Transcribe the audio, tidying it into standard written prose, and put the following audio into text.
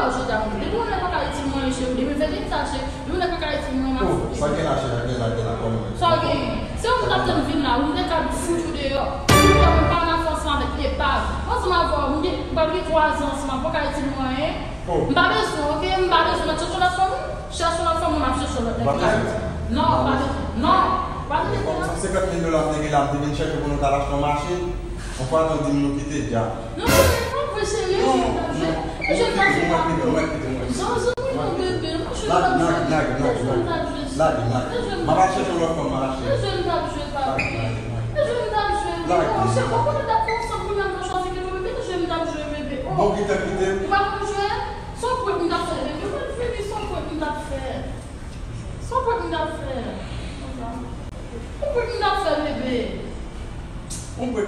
ajude a mim. Ele não é para cair de mãe, ele me fez acha, ele não é para cair de mãe, mas só quem acha que ela como. só que se eu não estou vindo lá, não é que eu fujo de eu não para na força avec les pas. Moi ça m'a voir, me pas 3 ans, ça m'a pas cair de mãe. M'pas besoin, OK, m'pas besoin de chercher la femme, on a cherché l'autre. Non, pas de $50 000 de la de chercher pour nous acheter une machine. On peut attendre 10 minutes quitter déjà. Non, c'est sérieux. Je ne On peut